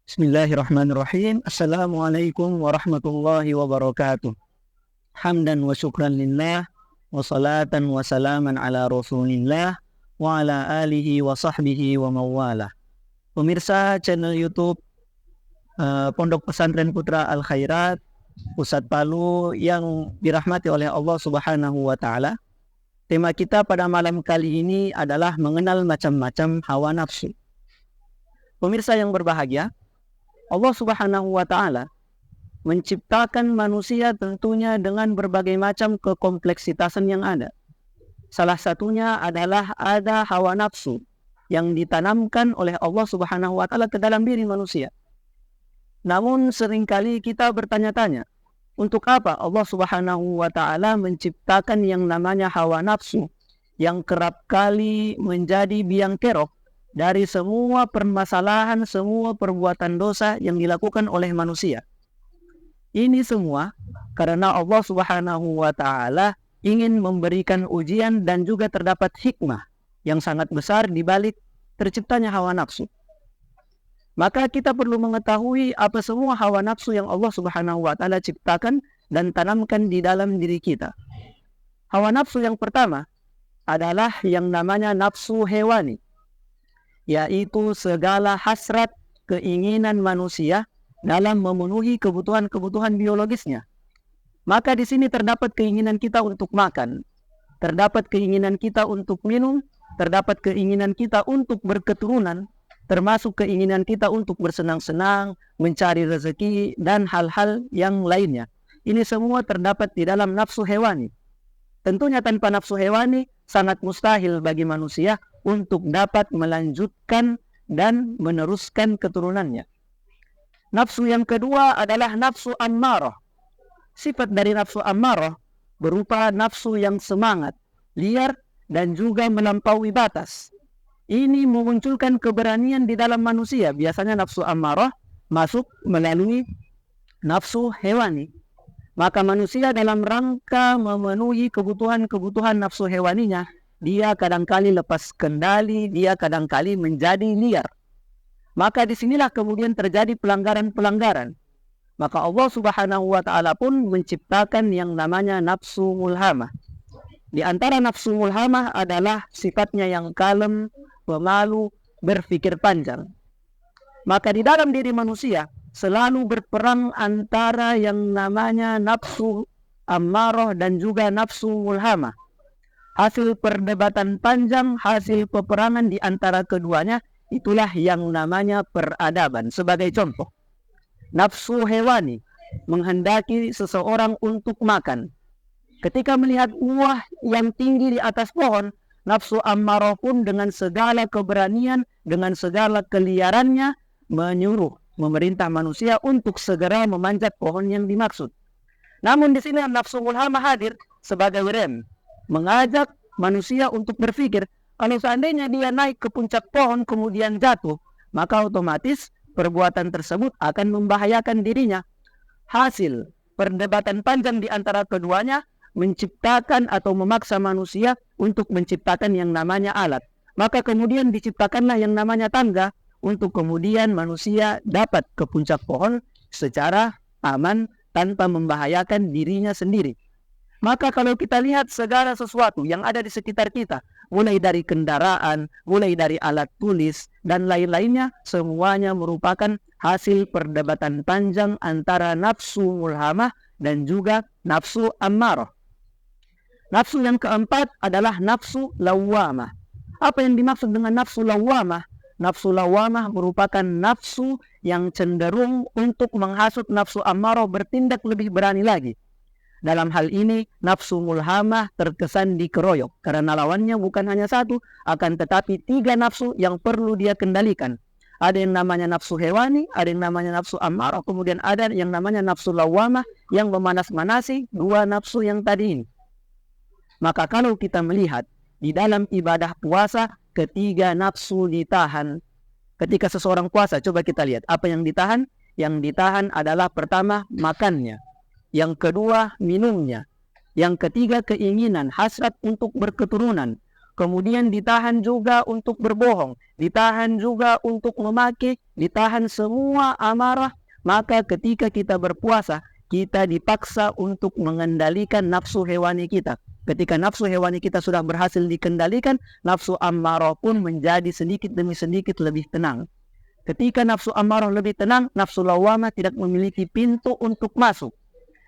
Bismillahirrahmanirrahim. Assalamualaikum warahmatullahi wabarakatuh. Hamdan wa syukran lillah wa salatan wa salaman ala rasulillah wa ala alihi wa sahbihi wa mawalah. Pemirsa channel YouTube Pondok Pesantren Putra Al Khairat Pusat Palu yang dirahmati oleh Allah Subhanahu wa taala. Tema kita pada malam kali ini adalah mengenal macam-macam hawa nafsu. Pemirsa yang berbahagia, Allah Subhanahu wa taala menciptakan manusia tentunya dengan berbagai macam kekompleksitasan yang ada. Salah satunya adalah ada hawa nafsu yang ditanamkan oleh Allah Subhanahu wa taala ke dalam diri manusia. Namun seringkali kita bertanya-tanya, untuk apa Allah Subhanahu wa taala menciptakan yang namanya hawa nafsu yang kerap kali menjadi biang kerok dari semua permasalahan, semua perbuatan dosa yang dilakukan oleh manusia. Ini semua karena Allah Subhanahu wa taala ingin memberikan ujian dan juga terdapat hikmah yang sangat besar di balik terciptanya hawa nafsu. Maka kita perlu mengetahui apa semua hawa nafsu yang Allah Subhanahu wa taala ciptakan dan tanamkan di dalam diri kita. Hawa nafsu yang pertama adalah yang namanya nafsu hewani, yaitu segala hasrat keinginan manusia dalam memenuhi kebutuhan-kebutuhan biologisnya. Maka di sini terdapat keinginan kita untuk makan, terdapat keinginan kita untuk minum, terdapat keinginan kita untuk berketurunan, termasuk keinginan kita untuk bersenang-senang, mencari rezeki, dan hal-hal yang lainnya. Ini semua terdapat di dalam nafsu hewani. Tentunya tanpa nafsu hewani, sangat mustahil bagi manusia untuk dapat melanjutkan dan meneruskan keturunannya. Nafsu yang kedua adalah nafsu ammarah. Sifat dari nafsu ammarah berupa nafsu yang semangat, liar, dan juga melampaui batas. Ini memunculkan keberanian di dalam manusia. Biasanya nafsu ammarah masuk melalui nafsu hewani. Maka manusia dalam rangka memenuhi kebutuhan-kebutuhan nafsu hewaninya, dia kadangkali lepas kendali, dia kadangkali menjadi liar. Maka disinilah kemudian terjadi pelanggaran-pelanggaran. Maka Allah Subhanahu wa taala pun menciptakan yang namanya nafsu mulhamah. Di antara nafsu mulhamah adalah sifatnya yang kalem, pemalu, berpikir panjang. Maka di dalam diri manusia selalu berperang antara yang namanya nafsu ammarah dan juga nafsu mulhamah. Hasil perdebatan panjang, hasil peperangan di antara keduanya, itulah yang namanya peradaban. Sebagai contoh, nafsu hewani menghendaki seseorang untuk makan. Ketika melihat buah yang tinggi di atas pohon, nafsu ammarah pun dengan segala keberanian, dengan segala keliarannya, menyuruh, memerintah manusia untuk segera memanjat pohon yang dimaksud. Namun di sini nafsu mulhamah hadir sebagai rem, mengajak manusia untuk berpikir, kalau seandainya dia naik ke puncak pohon kemudian jatuh, maka otomatis perbuatan tersebut akan membahayakan dirinya. Hasil perdebatan panjang di antara keduanya menciptakan atau memaksa manusia untuk menciptakan yang namanya alat. Maka kemudian diciptakanlah yang namanya tangga, untuk kemudian manusia dapat ke puncak pohon secara aman tanpa membahayakan dirinya sendiri. Maka kalau kita lihat segala sesuatu yang ada di sekitar kita, mulai dari kendaraan, mulai dari alat tulis, dan lain-lainnya, semuanya merupakan hasil perdebatan panjang antara nafsu mulhamah dan juga nafsu ammarah. Nafsu yang keempat adalah nafsu lawwamah. Apa yang dimaksud dengan nafsu lawwamah? Nafsu lawwamah merupakan nafsu yang cenderung untuk menghasut nafsu ammarah bertindak lebih berani lagi. Dalam hal ini, nafsu mulhamah terkesan dikeroyok karena lawannya bukan hanya satu, akan tetapi 3 nafsu yang perlu dia kendalikan. Ada yang namanya nafsu hewani, ada yang namanya nafsu ammarah, kemudian ada yang namanya nafsu lawwamah yang memanas-manasi 2 nafsu yang tadi ini. Maka kalau kita melihat di dalam ibadah puasa, ketiga nafsu ditahan. Ketika seseorang puasa, coba kita lihat apa yang ditahan. Yang ditahan adalah pertama makannya, yang kedua minumnya, yang ketiga keinginan hasrat untuk berketurunan, kemudian ditahan juga untuk berbohong, ditahan juga untuk memaki, ditahan semua amarah. Maka ketika kita berpuasa, kita dipaksa untuk mengendalikan nafsu hewani kita. Ketika nafsu hewani kita sudah berhasil dikendalikan, nafsu ammarah pun menjadi sedikit demi sedikit lebih tenang. Ketika nafsu ammarah lebih tenang, nafsu lawamah tidak memiliki pintu untuk masuk.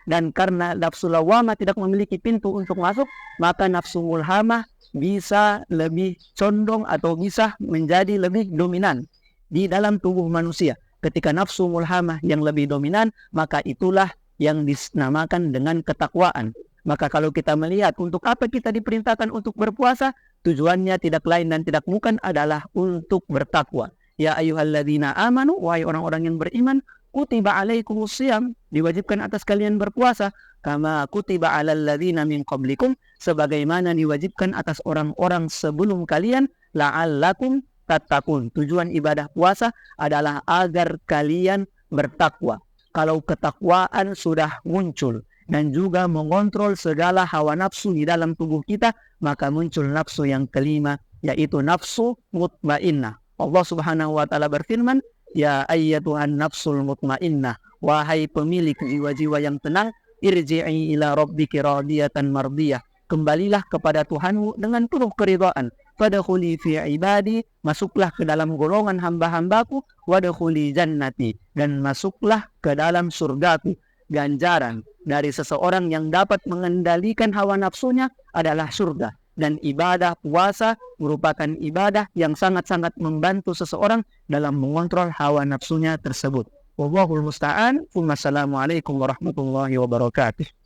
Dan karena nafsu lawamah tidak memiliki pintu untuk masuk, maka nafsu mulhamah bisa lebih condong atau bisa menjadi lebih dominan di dalam tubuh manusia. Ketika nafsu mulhamah yang lebih dominan, maka itulah yang dinamakan dengan ketakwaan. Maka kalau kita melihat untuk apa kita diperintahkan untuk berpuasa, tujuannya tidak lain dan tidak bukan adalah untuk bertakwa. Ya ayyuhalladzina amanu, wahai orang-orang yang beriman, kutiba alaikumusiyam, diwajibkan atas kalian berpuasa, kama kutiba alal ladzina min qablikum, sebagaimana diwajibkan atas orang-orang sebelum kalian, la'allakum tattaqun. Tujuan ibadah puasa adalah agar kalian bertakwa. Kalau ketakwaan sudah muncul dan juga mengontrol segala hawa nafsu di dalam tubuh kita, maka muncul nafsu yang kelima, yaitu nafsu mutmainnah. Allah Subhanahu wa taala berfirman, ya ayyatuhan nafsul mutmainnah, wahai pemilik jiwa-jiwa yang tenang, irji'i ila rabbiki radiyatan mardiyah, kembalilah kepada Tuhanmu dengan penuh keridhaan. Fadkhuli fi ibadi, masuklah ke dalam golongan hamba-hambaku, wadkhuli jannati, dan masuklah ke dalam surgaku. Ganjaran dari seseorang yang dapat mengendalikan hawa nafsunya adalah surga. Dan ibadah puasa merupakan ibadah yang sangat-sangat membantu seseorang dalam mengontrol hawa nafsunya tersebut. Wallahul musta'an. Wassalamualaikum warahmatullahi wabarakatuh.